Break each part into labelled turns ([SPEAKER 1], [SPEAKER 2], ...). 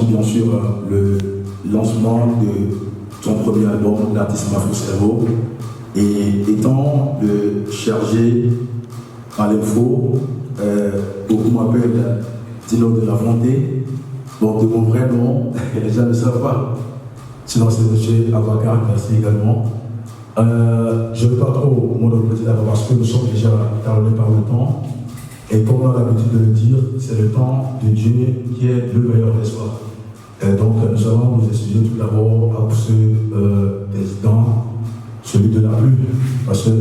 [SPEAKER 1] bien sûr le lancement de son premier album, l'artiste Mafou Servo, et étant le chargé à l'info, beaucoup m'appellent Dino de la Volonté. Bon, de mon vrai nom, les gens ne savent pas. Sinon, c'est M. Abakar, merci également. Je ne vais pas trop monopoliser d'abord parce que nous sommes déjà talonnés par le temps. Et comme on a l'habitude de le dire, c'est le temps de Dieu qui est le meilleur espoir. Donc, nous allons nous excuser tout d'abord à ceux des temps, celui de la pluie, parce que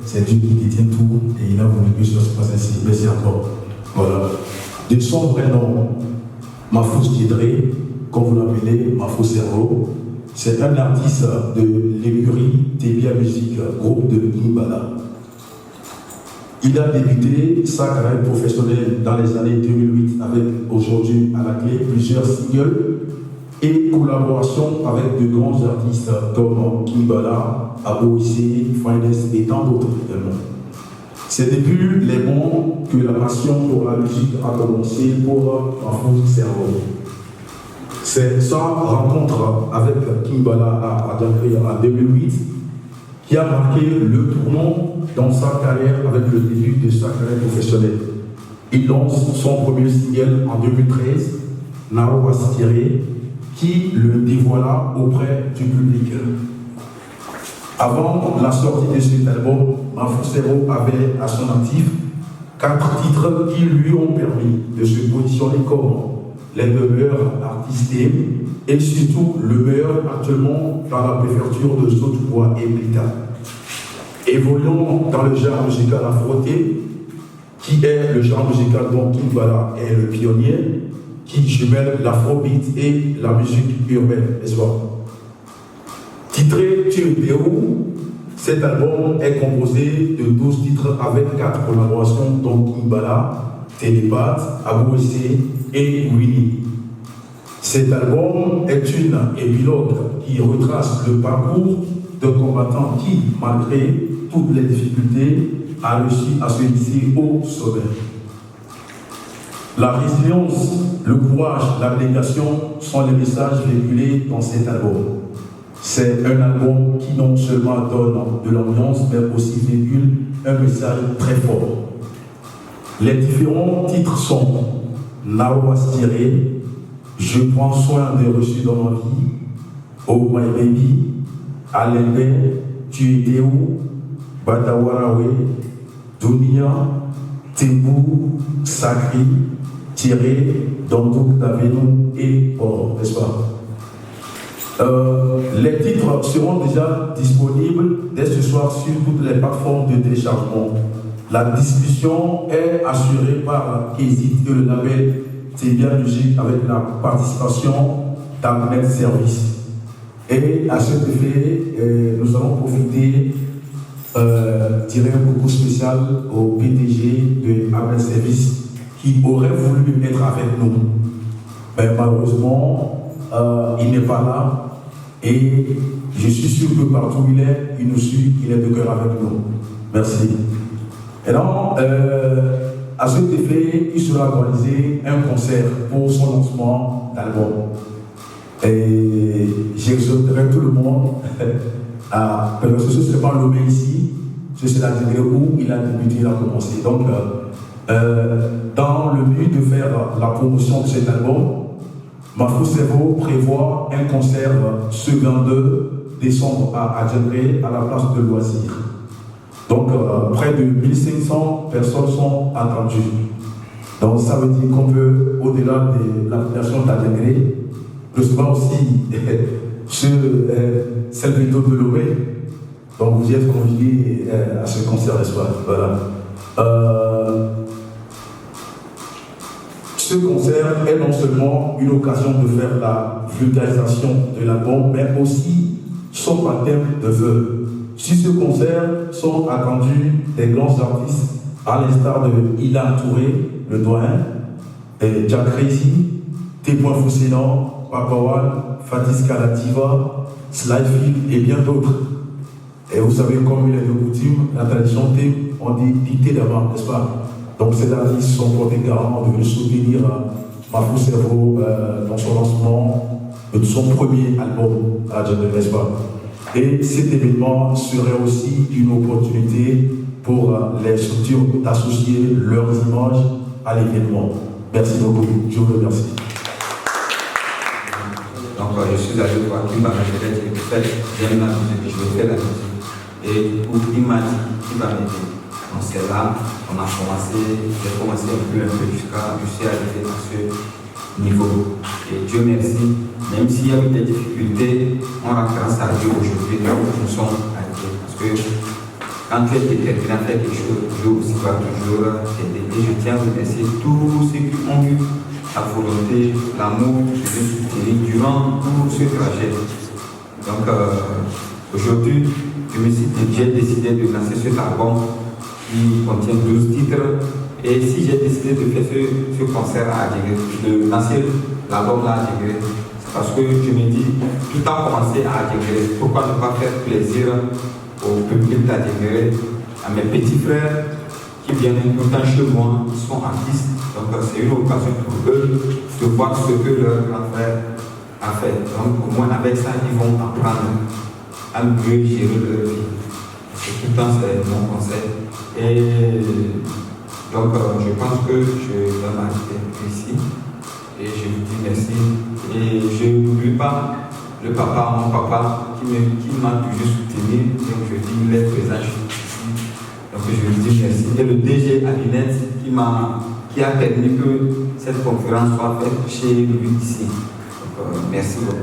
[SPEAKER 1] c'est Dieu qui détient tout et il a voulu que cela se passe ainsi. Merci encore. Voilà. De son vrai nom, Mafou Skidré, comme vous l'appelez, Mafou Servo, c'est un artiste de l'écurie Tébia Musique, groupe de Kimbala. Il a débuté sa carrière professionnelle dans les années 2008 avec aujourd'hui à la clé plusieurs singles et collaborations avec de grands artistes comme Kimbala, Aboissé, Finest et tant d'autres également. C'est depuis les bons que la passion pour la musique a commencé pour Mafou Servo. C'est sa rencontre avec Kimbala à Adjankri en 2008 qui a marqué le tournant dans sa carrière avec le début de sa carrière professionnelle. Il lance son premier single en 2013, Naro Astiré, qui le dévoila auprès du public. Avant la sortie de cet album, Mafou Servo avait à son actif 4 titres qui lui ont permis de se positionner comme les meilleurs artistes et surtout le meilleur actuellement dans la préfecture de Saute-Bois et Blita. Évoluons dans le genre musical afroté, qui est le genre musical dont Kimbala est le pionnier, qui jumelle l'afrobeat et la musique urbaine, n'est-ce pas? Titré Tu es où, cet album est composé de 12 titres avec 4 collaborations dont Kimbala, Télépathe, Abouessé et Winnie. Cet album est une épilogue qui retrace le parcours d'un combattant qui, malgré toutes les difficultés, a réussi à se hisser au sommet. La résilience, le courage, l'abnégation sont les messages véhiculés dans cet album. C'est un album qui non seulement donne de l'ambiance, mais aussi véhicule un message très fort. Les différents titres sont Naro Astiré, Je prends soin des reçus dans ma vie, Oh My Baby, Alembe, Tu étais où, Batawarawe, Dunia, Tembou, Sakri, Tiré, Dandouk Tavenou et Or, n'est-ce pas? Les titres seront déjà disponibles dès ce soir sur toutes les plateformes de téléchargement. La distribution est assurée par Kézit et le label Tébia Musique avec la participation d'Ahmed Service. Et à cet effet, nous allons profiter, tirer un coucou spécial au PDG de Ahmed Service qui aurait voulu être avec nous. Mais malheureusement, il n'est pas là. Et je suis sûr que partout où il nous suit, il est de cœur avec nous. Merci. Et donc, à cet effet, il sera organisé un concert pour son lancement d'album. Et j'exhorterai tout le monde à. Parce que ce n'est pas nommé ici, c'est la degré où il a débuté, il a commencé. Donc, dans le but de faire la promotion de cet album, Mafou Servo prévoit un concert ce 22 décembre à Adjankri à la place de loisirs. Donc, près de 1500 personnes sont attendues. Donc, ça veut dire qu'on peut, au-delà de l'application d'Adjankri, recevoir aussi celle plutôt de Lomé. Donc, vous y êtes conviés à ce concert, n'est-ce pas? Voilà. Ce concert est non seulement une occasion de faire la vulgarisation de l'album, mais aussi son baptême de vœux. Sur ce concert sont attendus des grands artistes, à l'instar de Ilan Touré, le doyen, Jack Crazy, Témoin Foussinan, Papawan, Fatis Kalativa, Slyfield et bien d'autres. Et vous savez, comme il est de coutume, la tradition on dit dictée d'avant, n'est-ce pas? Donc ces artistes sont portés garant de venir soutenir Mafou Servo dans son lancement. lancement de son premier album à Djamel, n'est-ce pas? Et cet événement serait aussi une opportunité pour les structures d'associer leurs images à l'événement. Merci beaucoup, je vous remercie.
[SPEAKER 2] Donc je suis allé voir qui va m'aider, j'aime la musique, je veux faire la musique. Et il m'a dit qu'il va m'aider. Donc c'est là, on a commencé, j'ai commencé un peu jusqu'à, je suis arrivé à ce niveau. Et Dieu merci, même s'il y a eu des difficultés, on rend grâce à Dieu aujourd'hui, nous sommes arrivés. Parce que quand tu es déterminé à faire quelque chose, Dieu aussi va toujours t'aider. Et je tiens à remercier tous ceux qui ont eu la volonté, l'amour de me soutenir durant tout ce trajet. Donc aujourd'hui, j'ai décidé de lancer cet album qui contient 12 titres. Et si j'ai décidé de faire ce concert à Adjegere, de lancer l'album là à Adjegere, c'est parce que je me dis, tout a commencé à Adjegere. Pourquoi ne pas faire plaisir au public d'Adjegere, à mes petits frères qui viennent tout le temps chez moi, qui sont artistes. Donc c'est une occasion pour eux de voir ce que leur grand frère a fait. Donc au moins avec ça, ils vont apprendre à mieux gérer leur vie. Parce que tout le temps, c'est mon conseil. Et donc je pense que je vais m'arrêter ici. Et je vous dis merci. Et je n'oublie pas le papa, mon papa, qui m'a toujours soutenu. Donc je dis, il est présent ici. Donc je lui dis merci. Et le DG Alinette qui a permis que cette conférence soit faite chez lui ici. Donc merci beaucoup.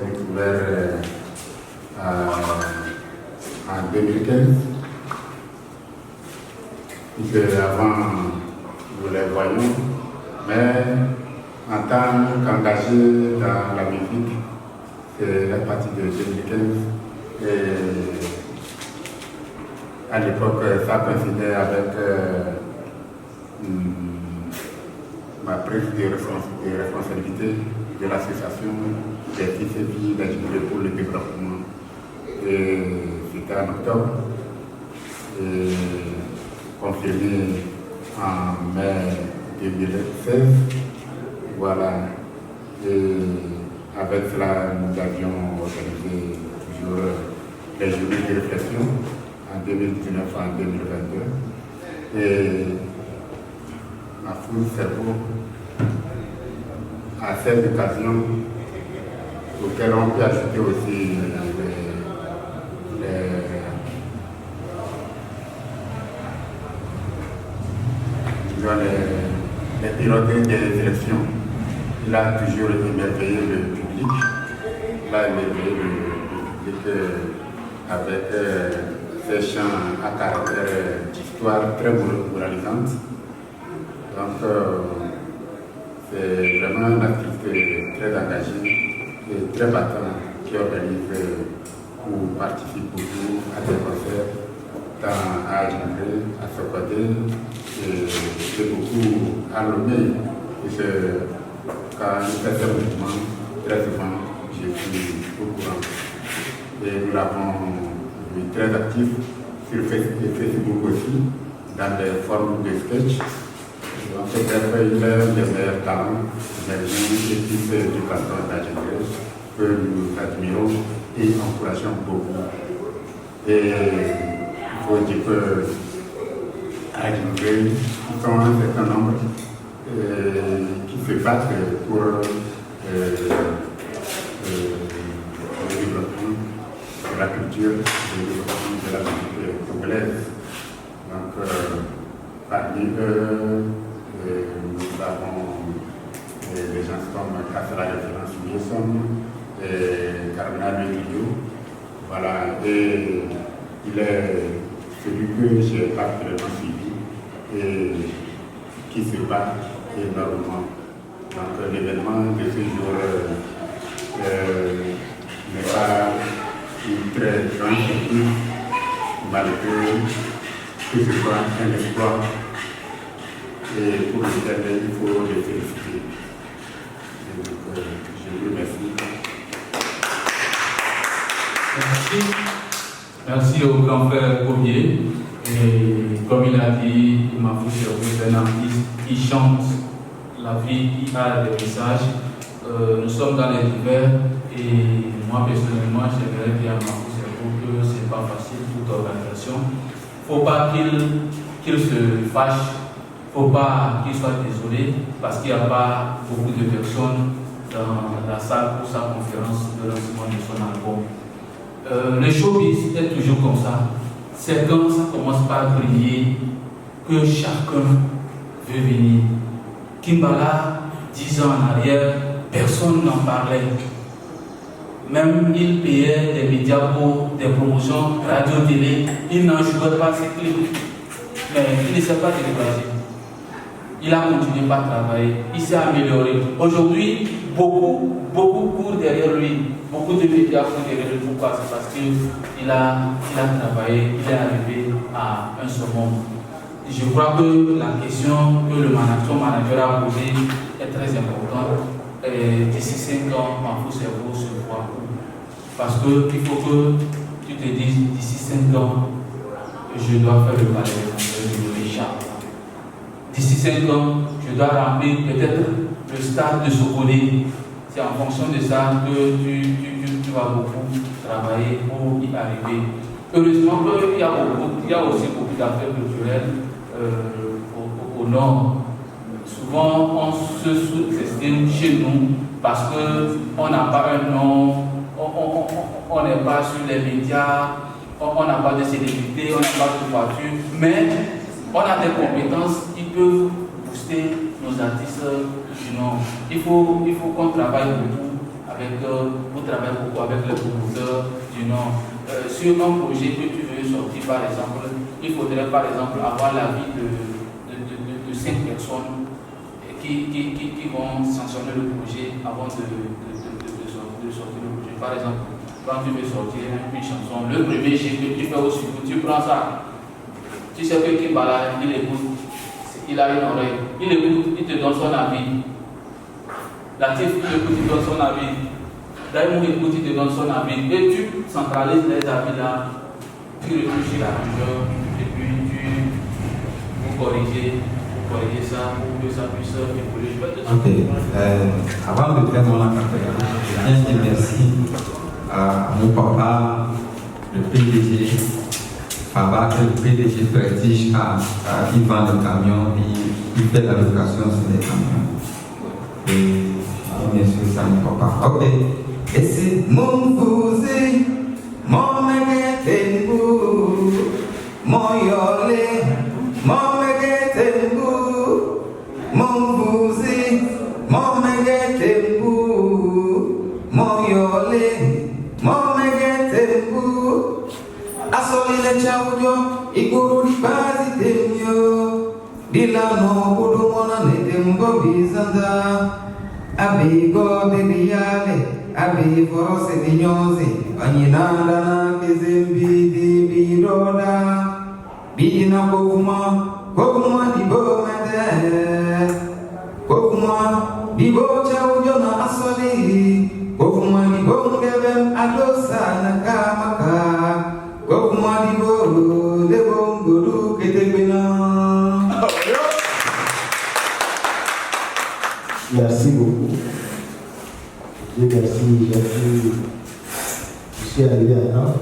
[SPEAKER 3] En 2015, avant nous les voyons, mais en tant qu'engagé dans la musique, c'est à partir de 2015. Et à l'époque, ça coïncidait avec ma prise de responsabilité de l'association des fils et filles d'Adjegere pour le développement. Et c'était en octobre, et confirmé en mai 2016. Voilà. Et avec cela, nous avions organisé toujours les journées de réflexion en 2019 en 2022. Et ma foule cerveau, à cette occasion, auquel on peut ajouter aussi les pilotes des élections. Il a toujours émerveillé le public. Il a émerveillé le public avec ses chants à caractère d'histoire très moralisante. Donc, c'est vraiment un artiste très engagé et très battant qui organise ou participe beaucoup à des concerts dans à Adjegere, à Sokodé et beaucoup à Lomé. Et quand il fait ce mouvement, très souvent, je suis au courant. Et nous l'avons vu très actif sur Facebook aussi, dans les formes de sketch. Donc, c'est vrai qu'il est un des meilleurs talents, des équipes du canton d'Adjegere que nous admirons et encourageons beaucoup. Et il faut dire que à Adjegere, ils sont un certain nombre qui se battent pour le développement de la culture, le développement de la musique congolaise. Donc, parmi eux, nous avons des gens comme Kassala Référence Wilson et Cardinal Medillo. Voilà, et il est celui que j'ai particulièrement suivi et qui se bat énormément. Donc l'événement de ce jour n'est pas une très grande surprise, malgré que ce soit un espoir et pour lequel il faut les féliciter. Donc, je vous remercie.
[SPEAKER 4] Merci. Merci au grand frère Cormier. Et comme il a dit, Mafou Servou est un artiste qui chante la vie, qui a des messages. Nous sommes dans les hivers et moi personnellement, j'aimerais dire à Mafou Servo que ce n'est pas facile toute organisation. Il ne faut pas qu'il se fâche, il ne faut pas qu'il soit désolé parce qu'il n'y a pas beaucoup de personnes dans la salle pour sa conférence de lancement de son album. Le showbiz est toujours comme ça. C'est quand ça commence par briller que chacun veut venir. Kimbala, 10 ans en arrière, personne n'en parlait. Même il payait des médias pour des promotions, radio, télé, il n'en jouait pas ses clips. Mais il ne s'est pas découragé. Il a continué par travailler, il s'est amélioré. Aujourd'hui, beaucoup courent derrière lui, beaucoup de médias courent derrière lui. Pourquoi? C'est parce qu'il a travaillé, il est arrivé à un summum. Je crois que la question que le manager a posée est très importante. D'ici 5 ans, Mafou Servo se voit où? Parce qu'il faut que tu te dises, d'ici 5 ans, je dois faire le palais de Richard. D'ici 5 ans, je dois remplir peut-être le stade de Sokolé. C'est en fonction de ça que tu vas beaucoup travailler pour y arriver. Heureusement qu'il y a aussi beaucoup d'affaires culturelles au nord. Souvent, on se sous-estime chez nous parce qu'on n'a pas un nom, on n'est pas sur les médias, on n'a pas de célébrité, on n'a pas de voiture, mais on a des compétences qui peuvent booster nos artistes du Nord. Il faut qu'on travaille beaucoup avec les promoteurs du Nord. Sur un projet que tu veux sortir, par exemple, il faudrait par exemple avoir l'avis de 5 personnes qui vont sanctionner le projet avant de sortir le projet. Par exemple, quand tu veux sortir une chanson, le premier G que tu fais au suivant, tu prends ça. Tu sais que Kimbala, il écoute, il a une oreille, il écoute, il te donne son avis. Latif, il écoute, il donne son avis. Daïmou écoute, il te donne son avis. Et tu centralises les avis là, tu réfléchis l'arrangeur, et puis vous corrigez ça pour que ça puisse évoluer.
[SPEAKER 2] Ok. Avant de faire mon accueil, je viens dire merci à mon papa, le PDG. Papa, le PDG Prestige, il vend le camion et il fait la location sur les camions. Et bien sûr, ça mon papa. Ok. Et c'est mon cousin, mon megetengu, mon yole, mon megetengu, mon cousin, mon megetengu, mon yole, mon megetengu. Asolile chaujo, iguru di bazi temyo, dilano kudumona netemgo bizanda, abigo bibiyale. Abi forose dinyozi, anyinanda na kizembi di bidoda, bina koguma dibo mede, koguma dibo chaujo na asoli, koguma dibo ngevem adosa na kamaka, koguma dibo debo ngodu ketegbena.
[SPEAKER 5] Merci beaucoup. Merci, je suis arrivé à temps.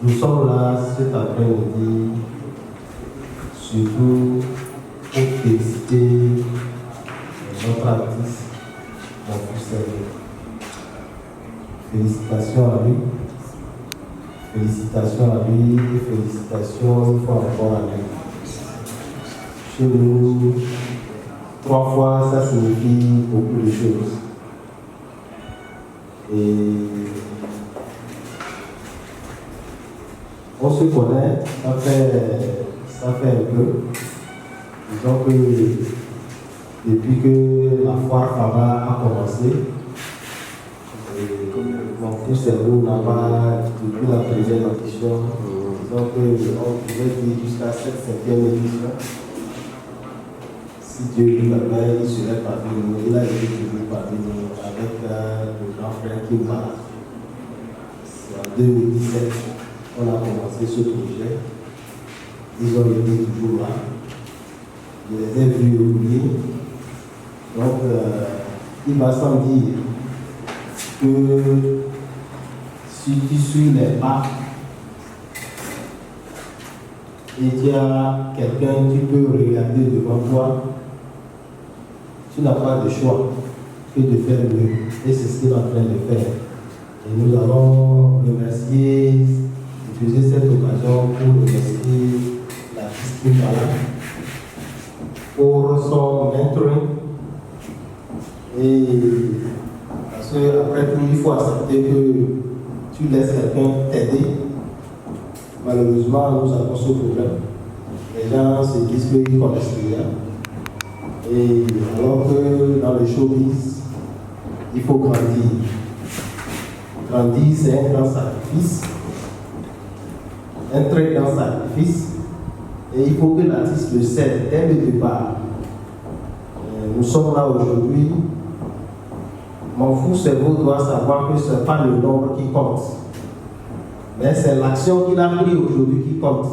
[SPEAKER 5] Nous sommes là cet après-midi, surtout pour féliciter notre artiste, Mafou Servo. Félicitations à lui. Félicitations à lui, félicitations une fois encore à lui. Chez nous, 3 fois, ça signifie beaucoup de choses. Et on se connaît, ça fait un peu. Disons que depuis que la foire Faba a commencé, Mafou Servo n'a pas, depuis la première édition, disons qu'on pouvait dire jusqu'à cette 5e édition. Si Dieu lui permet, il serait parmi nous. Il a été toujours parmi nous avec le grand frère Kimbala. C'est en 2017 qu'on a commencé ce projet. Ils ont été toujours là. Je les ai vus évoluer. Donc, il va sans dire que si tu suis les pas et tu as quelqu'un qui peut regarder devant toi, tu n'as pas de choix que de faire mieux. Et c'est ce qu'il est en train de faire. Et nous allons utiliser cette occasion pour remercier l'artiste Kimbala pour son mentoring. Et parce qu'après tout, il faut accepter que tu laisses quelqu'un t'aider. Malheureusement, nous avons ce problème. Les gens se disent qu'ils connaissent rien. Et alors que dans le showbiz, il faut grandir. Grandir, c'est un grand sacrifice. Un très grand sacrifice. Et il faut que l'artiste le sait dès le départ. Nous sommes là aujourd'hui. Mon fou cerveau doit savoir que ce n'est pas le nombre qui compte. Mais c'est l'action qu'il a prise aujourd'hui qui compte.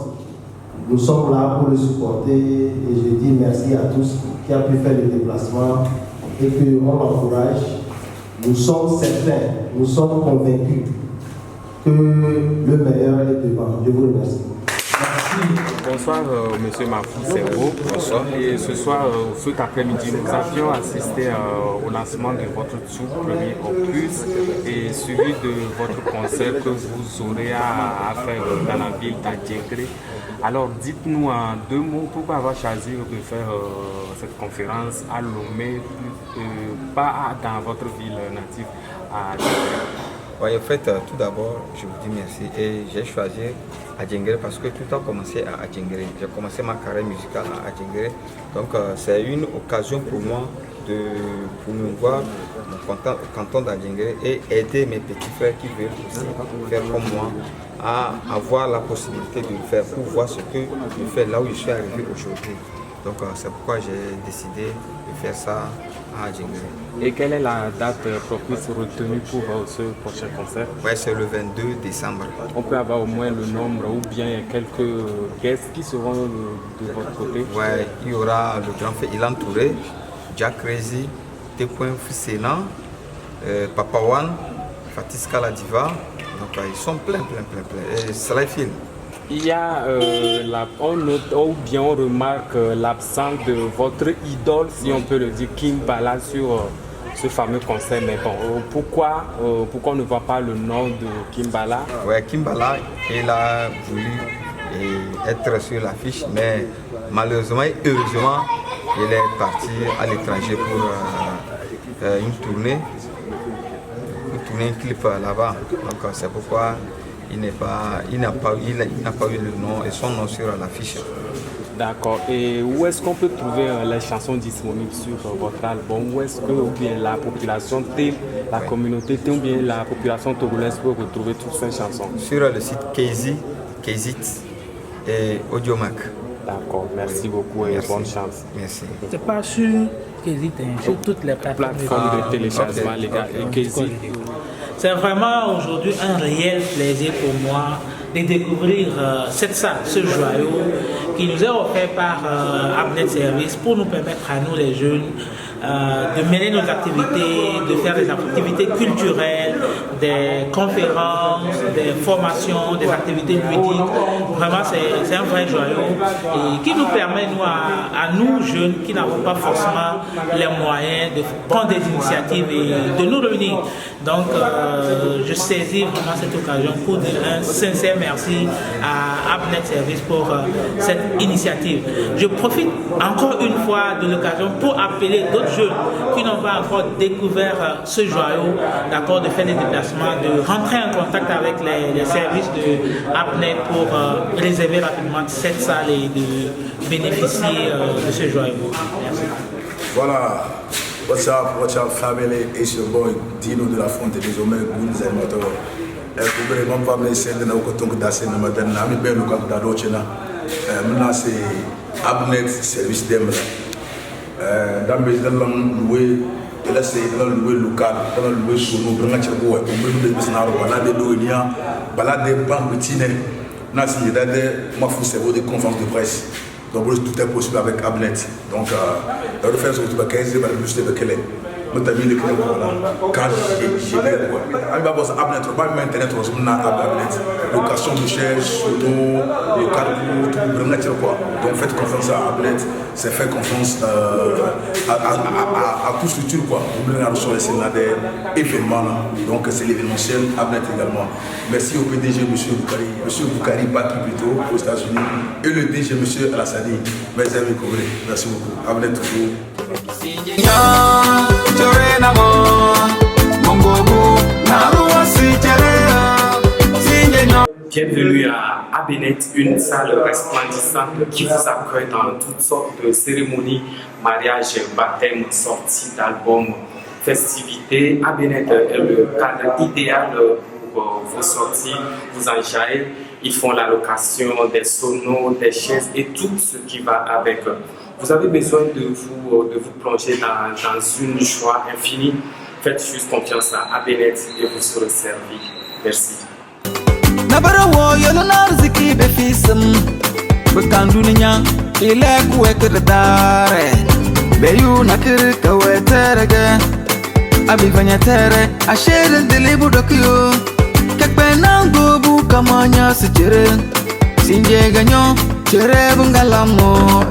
[SPEAKER 5] Nous sommes là pour le supporter et je dis merci à tous qui ont pu faire le déplacement et qu'on l'encourage. Nous sommes certains, nous sommes convaincus que le meilleur est devant. Je vous remercie.
[SPEAKER 6] Bonsoir, monsieur Mafou Servo. Bonsoir. Et ce soir, cet après-midi, nous avions assisté au lancement de votre tout premier opus et suivi de votre concert que vous aurez à faire dans la ville d'Adjingré. Alors, dites-nous en 2 mots pourquoi avoir choisi de faire cette conférence à Lomé, pas dans votre ville native à Adjingré.
[SPEAKER 2] Oui, en fait, tout d'abord, je vous dis merci et j'ai choisi Adjingré parce que tout a commencé à Adjingré. J'ai commencé ma carrière musicale à Adjingré. Donc, c'est une occasion pour moi de promouvoir mon canton d'Adjingré et aider mes petits frères qui veulent aussi faire comme moi à avoir la possibilité de le faire pour voir ce que je fais là où je suis arrivé aujourd'hui. Donc, c'est pourquoi j'ai décidé de faire ça à Adjingré.
[SPEAKER 6] Et quelle est la date propice retenue pour ce prochain concert?
[SPEAKER 2] Oui, c'est le 22 décembre.
[SPEAKER 6] On peut avoir au moins le nombre ou bien quelques guests qui seront de votre côté?
[SPEAKER 2] Oui, il y aura le grand frère Ilan Touré, Jack Crazy, T.F. Sénan, Papa One, Fatiska la Diva. Donc ils sont plein. Et Slyfil.
[SPEAKER 6] Il y a, on note ou bien on remarque l'absence de votre idole, si on peut le dire, Kimbala sur ce fameux concert. Mais bon, pourquoi on ne voit pas le nom de Kimbala?
[SPEAKER 2] Oui, Kimbala, il a voulu être sur l'affiche, mais malheureusement et heureusement, il est parti à l'étranger pour une tournée un clip là-bas. Donc c'est pourquoi il n'a pas eu le nom et son nom sur l'affiche.
[SPEAKER 6] D'accord. Et où est-ce qu'on peut trouver les chansons disponibles sur votre album? Où est-ce que ou bien la population, la communauté, ou bien la population togolaise peut retrouver toutes ces chansons?
[SPEAKER 2] Sur le site Kzit et Audiomack.
[SPEAKER 6] D'accord. Merci beaucoup et bonne chance.
[SPEAKER 2] Merci.
[SPEAKER 7] C'est pas sur Kzit, sur toutes les
[SPEAKER 6] plateformes de téléchargement, les gars. Et Kzit.
[SPEAKER 7] C'est vraiment aujourd'hui un réel plaisir pour moi de découvrir cette salle, ce joyau qui nous est offert par Abnet Service pour nous permettre à nous les jeunes de mener nos activités, de faire des activités culturelles, des conférences, des formations, des activités ludiques. Vraiment, c'est un vrai joyau et qui nous permet, nous, à nous jeunes qui n'avons pas forcément les moyens de prendre des initiatives et de nous réunir. Donc, je saisis vraiment cette occasion pour dire un sincère merci à Abnet Service pour cette initiative. Je profite encore une fois de l'occasion pour appeler d'autres jeunes qui n'ont pas encore découvert ce joyau, d'accord, de faire des déplacements, de rentrer en contact avec les services de Abnet pour réserver rapidement cette salle et de bénéficier de ce joyau. Merci.
[SPEAKER 1] Voilà. What's up family? It's your boy Dino de la Fonte des Omega Gunza Motor. Kubere mampa mle sende na ukotongo dase na madana na mi benu ka dado chena. Mna se Abnet Service demla. Dambe dalam loué ela se dalam loué local, dalam loué sono branga chabo e mbe de bisnaro balade do nia, balade bambitine. Na si dade Mafou Servo de conférence de presse. Donc tout est possible avec Abnet. Donc le faire sur le 15 va le plus de quel notamment les clients quand j'ai quoi. On va voir ça Abnet, pas même internet, on a Abnet, location de chaise, photo, le cargo, vraiment quoi. Donc faites confiance à Abnet, c'est faire confiance à toute structure quoi. Vous voulez recevoir des événements là. Donc c'est l'événementiel Abnet également. Merci au PDG monsieur Boukari Baki plutôt aux États-Unis et le DG monsieur Alassani. Merci beaucoup. Abnet toujours.
[SPEAKER 6] Bienvenue à Abenet, une salle resplendissante qui vous accueille dans toutes sortes de cérémonies, mariage, baptême, sortie d'albums, festivités. Abenet est le cadre idéal pour vos sorties, vous enjaillez. Ils font la location des sonos, des chaises et tout ce qui va avec. Vous avez besoin de vous plonger dans une joie infinie. Faites juste confiance à Abenet et vous serez servi. Merci.
[SPEAKER 8] Nabarawo yolonar ziki befism Bukandunya ile kuwekere dare Beyu nakiri kaweterege Abivanya tere ashere delibu dokyo Kekpe nango bukamanya sejere Sinje ganyo chere bungalamo